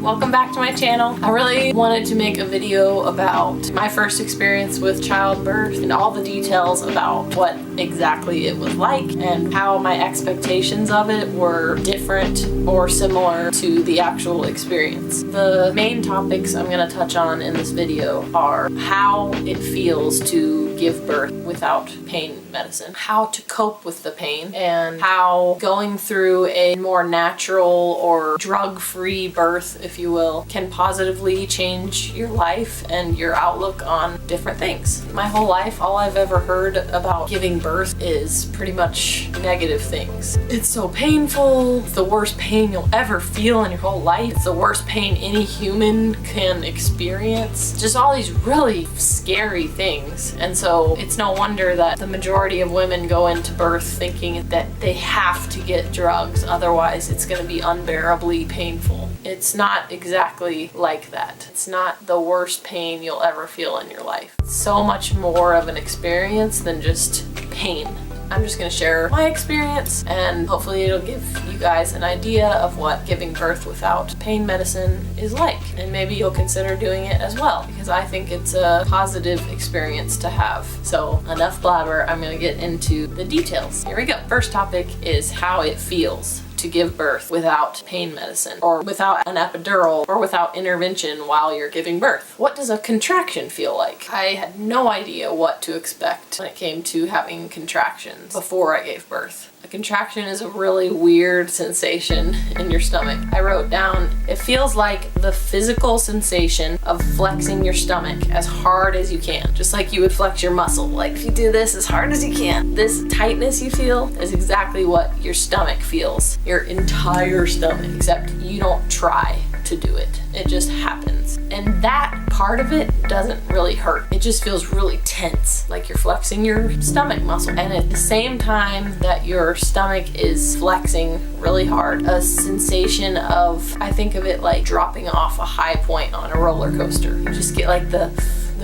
welcome back to my channel. I really wanted to make a video about my first experience with childbirth and all the details about what exactly it was like and how my expectations of it were different or similar to the actual experience. The main topics I'm going to touch on in this video are how it feels to give birth without pain medicine, how to cope with the pain, and how going through a more natural or drug-free birth, if you will, can positively change your life and your outlook on different things. My whole life, all I've ever heard about giving birth is pretty much negative things. It's so painful, it's the worst pain you'll ever feel in your whole life, it's the worst pain any human can experience. Just all these really scary things. And so it's no wonder that the majority of women go into birth thinking that they have to get drugs, otherwise it's going to be unbearably painful. It's not exactly like that. It's not the worst pain you'll ever feel in your life. It's so much more of an experience than just pain. I'm just going to share my experience and hopefully it'll give you guys an idea of what giving birth without pain medicine is like. And maybe you'll consider doing it as well, because I think it's a positive experience to have. So enough blabber, I'm going to get into the details. Here we go. First topic is how it feels to give birth without pain medicine, or without an epidural, or without intervention while you're giving birth. What does a contraction feel like? I had no idea what to expect when it came to having contractions before I gave birth. A contraction is a really weird sensation in your stomach. I wrote down, it feels like the physical sensation of flexing your stomach as hard as you can. Just like you would flex your muscle. Like if you do this as hard as you can. This tightness you feel is exactly what your stomach feels. Your entire stomach, except you don't try to do it. It just happens. And that part of it doesn't really hurt. It just feels really tense, like you're flexing your stomach muscle. And at the same time that your stomach is flexing really hard, a sensation of, I think of it like dropping off a high point on a roller coaster. You just get like the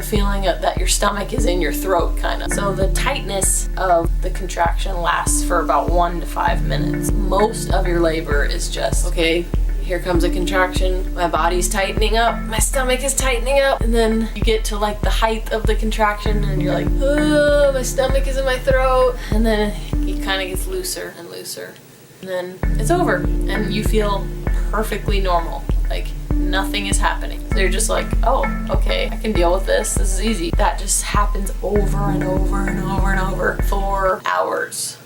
feeling that your stomach is in your throat, kind of. So the tightness of the contraction lasts for about 1 to 5 minutes. Most of your labor is just, okay, here comes a contraction, my body's tightening up, my stomach is tightening up, and then you get to like the height of the contraction and you're like, oh, my stomach is in my throat, and then it kind of gets looser and looser, and then it's over, and you feel perfectly normal, like nothing is happening. So you're just like, oh, okay, I can deal with this. This is easy. That just happens over and over and over and over for hours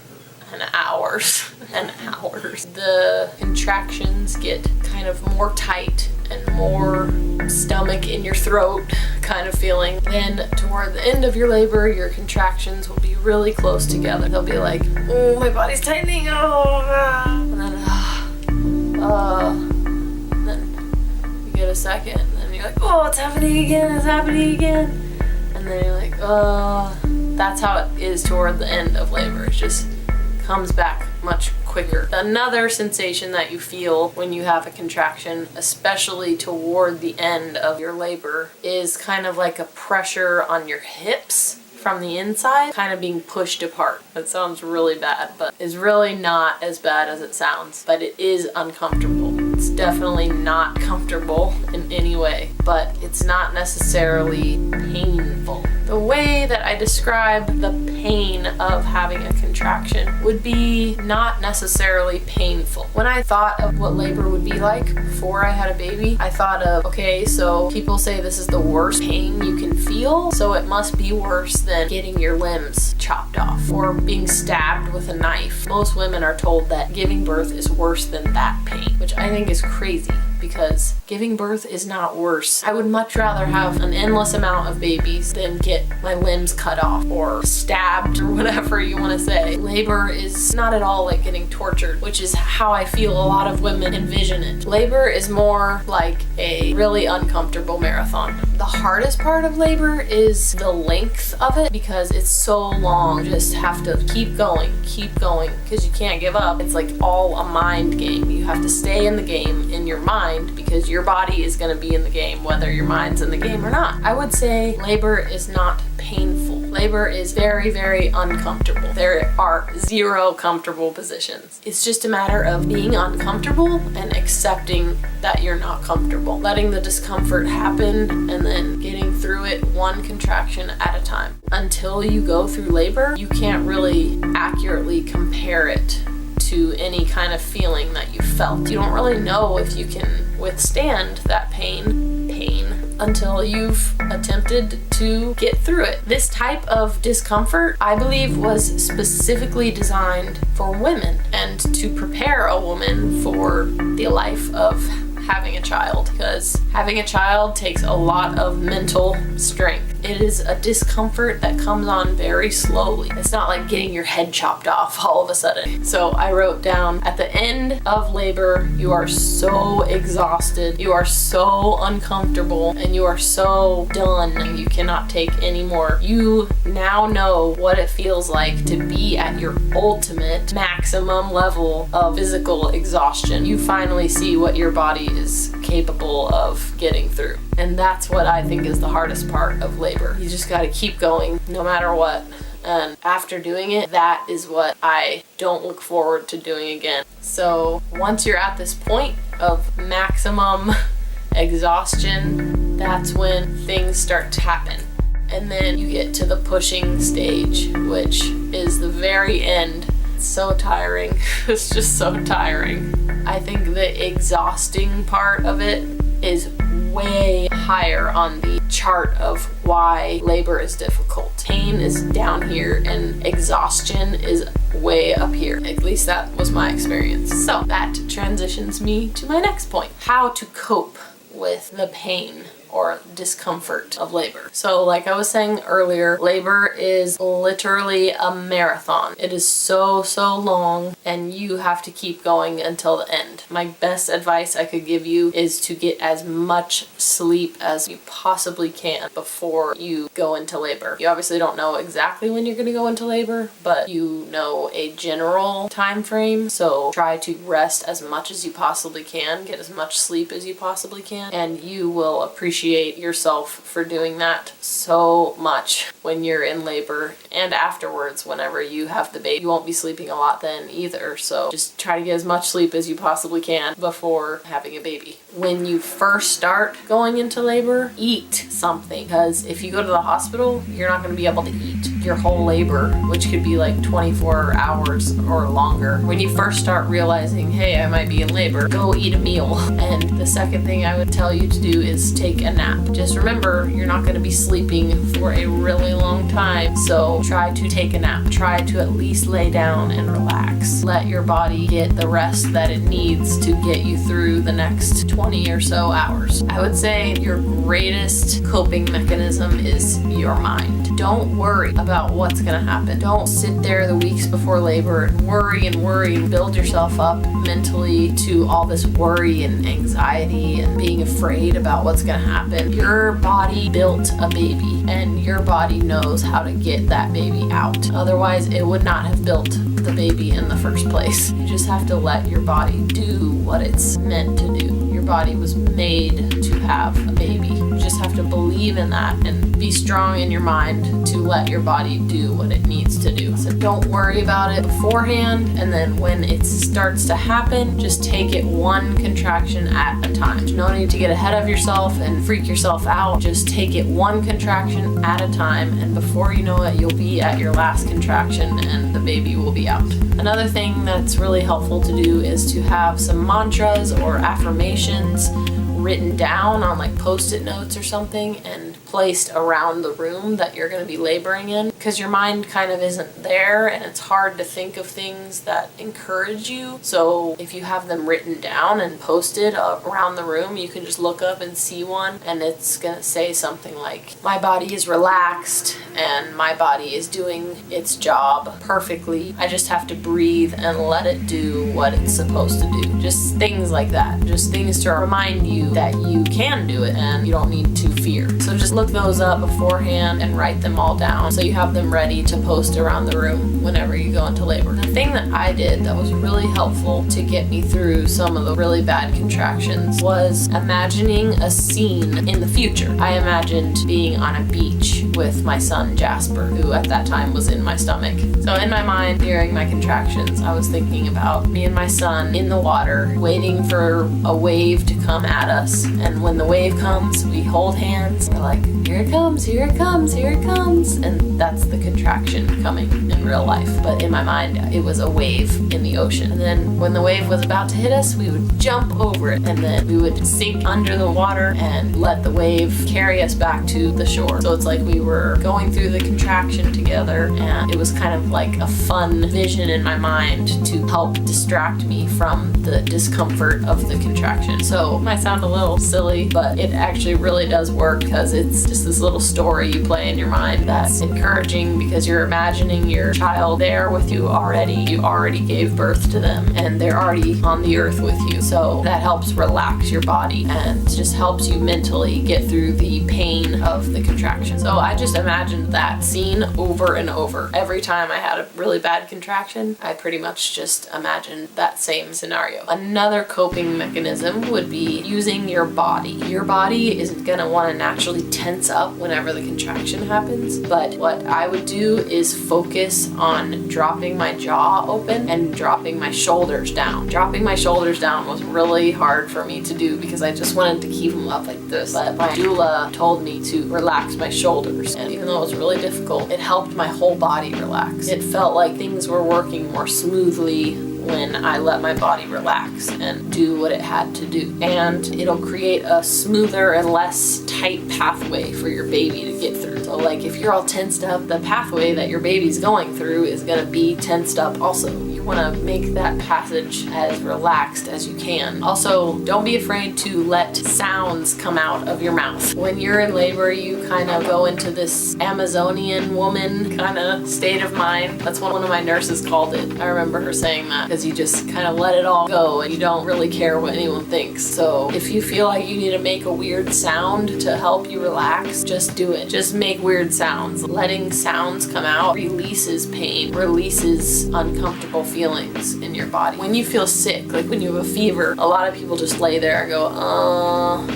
and hours and hours. The contractions get kind of more tight and more stomach in your throat kind of feeling. Then toward the end of your labor, your contractions will be really close together. They'll be like, oh, my body's tightening, and then you get a second, and then you're like, oh, it's happening again, it's happening again. And then you're like, oh, that's how it is toward the end of labor. It just comes back much quicker. Another sensation that you feel when you have a contraction, especially toward the end of your labor, is kind of like a pressure on your hips from the inside, kind of being pushed apart. That sounds really bad, but is really not as bad as it sounds, but it is uncomfortable. It's definitely not comfortable in any way, but it's not necessarily painful. The way that I describe the pain of having a contraction would be not necessarily painful. When I thought of what labor would be like before I had a baby, I thought of, okay, so people say this is the worst pain you can feel, so it must be worse than getting your limbs chopped off or being stabbed with a knife. Most women are told that giving birth is worse than that pain, which I think is crazy, because giving birth is not worse. I would much rather have an endless amount of babies than get my limbs cut off or stabbed or whatever you want to say. Labor is not at all like getting tortured, which is how I feel a lot of women envision it. Labor is more like a really uncomfortable marathon. The hardest part of labor is the length of it, because it's so long. You just have to keep going, because you can't give up. It's like all a mind game. You have to stay in the game in your mind, because your body is going to be in the game whether your mind's in the game or not. I would say labor is not painful. Labor is very, very uncomfortable. There are 0 comfortable positions. It's just a matter of being uncomfortable and accepting that you're not comfortable. Letting the discomfort happen and then getting through it one contraction at a time. Until you go through labor, you can't really accurately compare it to any kind of feeling that you felt. You don't really know if you can withstand that pain until you've attempted to get through it. This type of discomfort, I believe, was specifically designed for women and to prepare a woman for the life of having a child, because having a child takes a lot of mental strength. It is a discomfort that comes on very slowly. It's not like getting your head chopped off all of a sudden. So I wrote down, at the end of labor, you are so exhausted, you are so uncomfortable, and you are so done, and you cannot take any more. You now know what it feels like to be at your ultimate maximum level of physical exhaustion. You finally see what your body is capable of getting through. And that's what I think is the hardest part of labor. You just gotta keep going no matter what. And after doing it, that is what I don't look forward to doing again. So once you're at this point of maximum exhaustion, that's when things start to happen. And then you get to the pushing stage, which is the very end. It's so tiring. It's just so tiring. I think the exhausting part of it is way higher on the chart of why labor is difficult. Pain is down here and exhaustion is way up here. At least that was my experience. So that transitions me to my next point. How to cope with the pain or discomfort of labor. So like I was saying earlier, labor is literally a marathon. It is so long, and you have to keep going until the end. My best advice I could give you is to get as much sleep as you possibly can before you go into labor. You obviously don't know exactly when you're gonna go into labor, but you know a general time frame. So try to rest as much as you possibly can, get as much sleep as you possibly can, and you will appreciate yourself for doing that so much when you're in labor and afterwards whenever you have the baby. You won't be sleeping a lot then either, so just try to get as much sleep as you possibly can before having a baby. When you first start going into labor, eat something, because if you go to the hospital, you're not going to be able to eat your whole labor, which could be like 24 hours or longer. When you first start realizing, hey, I might be in labor, go eat a meal. And the second thing I would tell you to do is take a nap. Just remember, you're not going to be sleeping for a really long time, so try to take a nap. Try to at least lay down and relax. Let your body get the rest that it needs to get you through the next 20 or so hours. I would say your greatest coping mechanism is your mind. Don't worry about what's gonna happen. Don't sit there the weeks before labor and worry and build yourself up mentally to all this worry and anxiety and being afraid about what's gonna happen. Your body built a baby, and your body knows how to get that baby out. Otherwise, it would not have built the baby in the first place. You just have to let your body do what it's meant to do. Your body was made to have a baby. You just have to believe in that and be strong in your mind to let your body do what it needs to do. So don't worry about it beforehand, and then when it starts to happen, just take it one contraction at a time. There's no need to get ahead of yourself and freak yourself out. Just take it one contraction at a time, and before you know it, you'll be at your last contraction and the baby will be out. Another thing that's really helpful to do is to have some mantras or affirmations written down on like post-it notes or something and placed around the room that you're going to be laboring in, because your mind kind of isn't there and it's hard to think of things that encourage you. So if you have them written down and posted around the room, you can just look up and see one, and it's going to say something like, my body is relaxed and my body is doing its job perfectly. I just have to breathe and let it do what it's supposed to do. Just things like that. Just things to remind you that you can do it and you don't need to fear. So just look look those up beforehand and write them all down so you have them ready to post around the room whenever you go into labor. The thing that I did that was really helpful to get me through some of the really bad contractions was imagining a scene in the future. I imagined being on a beach with my son Jasper, who at that time was in my stomach. So in my mind during my contractions, I was thinking about me and my son in the water, waiting for a wave to come at us. And when the wave comes, we hold hands. We're like, here it comes, here it comes, here it comes. And that's the contraction coming in real life. But in my mind, it was a wave in the ocean. And then when the wave was about to hit us, we would jump over it. And then we would sink under the water and let the wave carry us back to the shore. So it's like we were going through the contraction together, and it was kind of like a fun vision in my mind to help distract me from the discomfort of the contraction. So it might sound a little silly, but it actually really does work because it's just this little story you play in your mind that's encouraging because you're imagining your child there with you already. You already gave birth to them and they're already on the earth with you. So that helps relax your body and just helps you mentally get through the pain of the contraction. So I just imagined that scene over and over. Every time I had a really bad contraction, I pretty much just imagined that same scenario. Another coping mechanism would be using your body. Your body isn't gonna wanna naturally tense up whenever the contraction happens, but what I would do is focus on dropping my jaw open and dropping my shoulders down. Dropping my shoulders down was really hard for me to do because I just wanted to keep them up like this, but my doula told me to relax my shoulders, and even though it was really difficult, it helped my whole body relax. It felt like things were working more smoothly when I let my body relax and do what it had to do. And it'll create a smoother and less tight pathway for your baby to get through. So like if you're all tensed up, the pathway that your baby's going through is gonna be tensed up also. You wanna make that passage as relaxed as you can. Also, don't be afraid to let sounds come out of your mouth. When you're in labor, you kind of go into this Amazonian woman kind of state of mind. That's what one of my nurses called it. I remember her saying that, because you just kind of let it all go and you don't really care what anyone thinks. So if you feel like you need to make a weird sound to help you relax, just do it. Just make weird sounds. Letting sounds come out releases pain, releases uncomfortable feelings in your body. When you feel sick, like when you have a fever, a lot of people just lay there and go,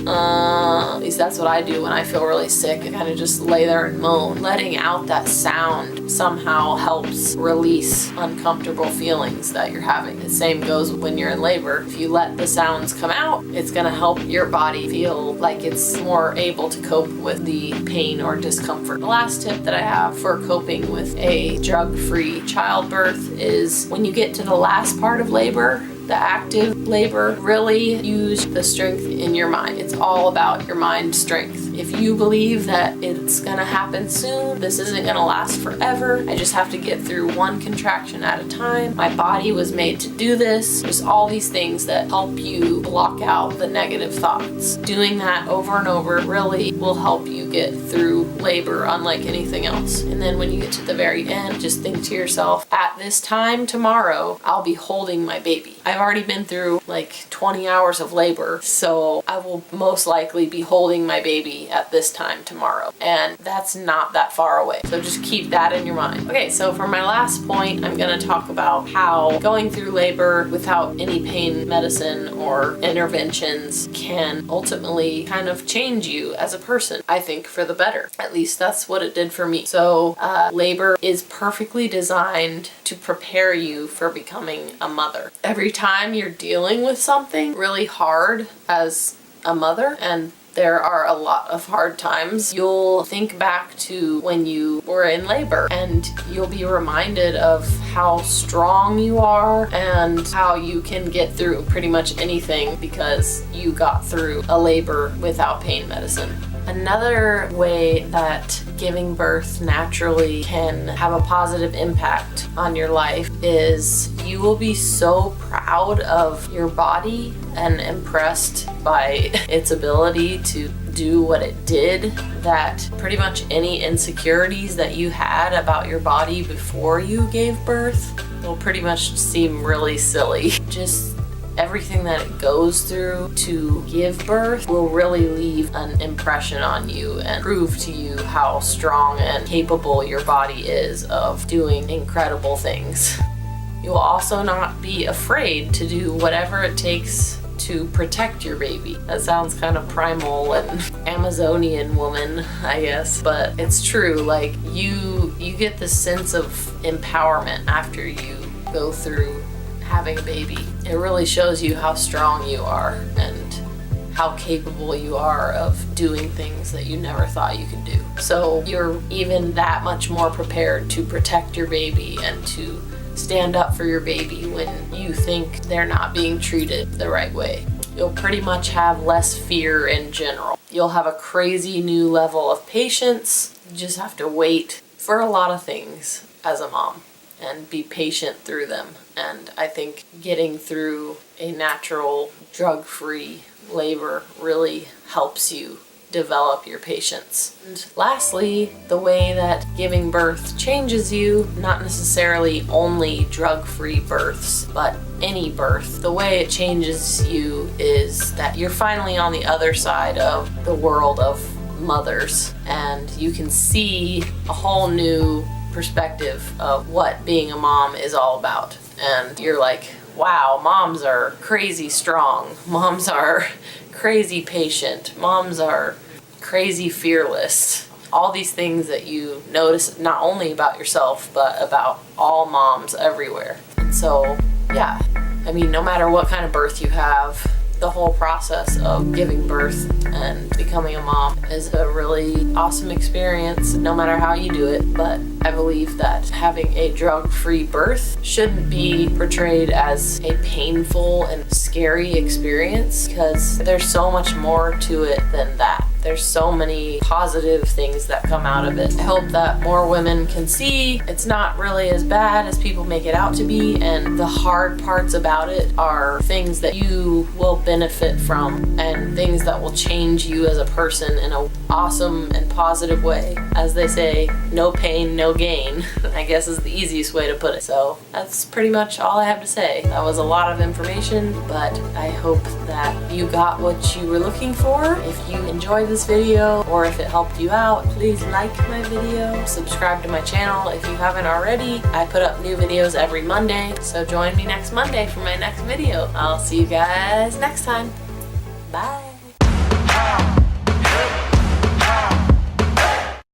at least that's what I do when I feel really sick. I kind of just lay there and moan. Letting out that sound somehow helps release uncomfortable feelings that you're having. The same goes when you're in labor. If you let the sounds come out, it's gonna help your body feel like it's more able to cope with the pain or discomfort. The last tip that I have for coping with a drug-free childbirth is when you get to the last part of labor, the active labor, really use the strength in your mind. It's all about your mind strength. If you believe that it's gonna happen soon, this isn't gonna last forever, I just have to get through one contraction at a time, my body was made to do this, just all these things that help you block out the negative thoughts. Doing that over and over really will help you get through labor unlike anything else. And then when you get to the very end, just think to yourself, at this time tomorrow, I'll be holding my baby. I've already been through like 20 hours of labor, so I will most likely be holding my baby at this time tomorrow. And that's not that far away. So just keep that in your mind. Okay, so for my last point, I'm gonna talk about how going through labor without any pain medicine or interventions can ultimately kind of change you as a person. I think for the better. At least that's what it did for me. So labor is perfectly designed to prepare you for becoming a mother. Every time you're dealing with something really hard as a mother, and there are a lot of hard times, you'll think back to when you were in labor and you'll be reminded of how strong you are and how you can get through pretty much anything because you got through a labor without pain medicine. Another way that giving birth naturally can have a positive impact on your life is you will be so proud of your body and impressed by its ability to do what it did that pretty much any insecurities that you had about your body before you gave birth will pretty much seem really silly. Just everything that it goes through to give birth will really leave an impression on you and prove to you how strong and capable your body is of doing incredible things. You will also not be afraid to do whatever it takes to protect your baby. That sounds kind of primal and Amazonian woman, I guess, but it's true. Like you get this sense of empowerment after you go through having a baby. It really shows you how strong you are and how capable you are of doing things that you never thought you could do. So you're even that much more prepared to protect your baby and to stand up for your baby when you think they're not being treated the right way. You'll pretty much have less fear in general. You'll have a crazy new level of patience. You just have to wait for a lot of things as a mom and be patient through them. And I think getting through a natural, drug-free labor really helps you develop your patience. And lastly, the way that giving birth changes you, not necessarily only drug-free births, but any birth, the way it changes you is that you're finally on the other side of the world of mothers, and you can see a whole new perspective of what being a mom is all about. And you're like, wow, moms are crazy strong. Moms are crazy patient. Moms are crazy fearless. All these things that you notice not only about yourself, but about all moms everywhere. And so, yeah, I mean, no matter what kind of birth you have, the whole process of giving birth and becoming a mom is a really awesome experience, no matter how you do it. But I believe that having a drug-free birth shouldn't be portrayed as a painful and scary experience, because there's so much more to it than that. There's so many positive things that come out of it. I hope that more women can see it's not really as bad as people make it out to be, and the hard parts about it are things that you will benefit from and things that will change you as a person in an awesome and positive way. As they say, no pain, no gain, I guess is the easiest way to put it. So that's pretty much all I have to say. That was a lot of information, but I hope that you got what you were looking for. If you enjoyed this video or if it helped you out, please like my video, subscribe to my channel if you haven't already. I put up new videos every Monday, so join me next Monday for my next video. I'll see you guys next time. Bye.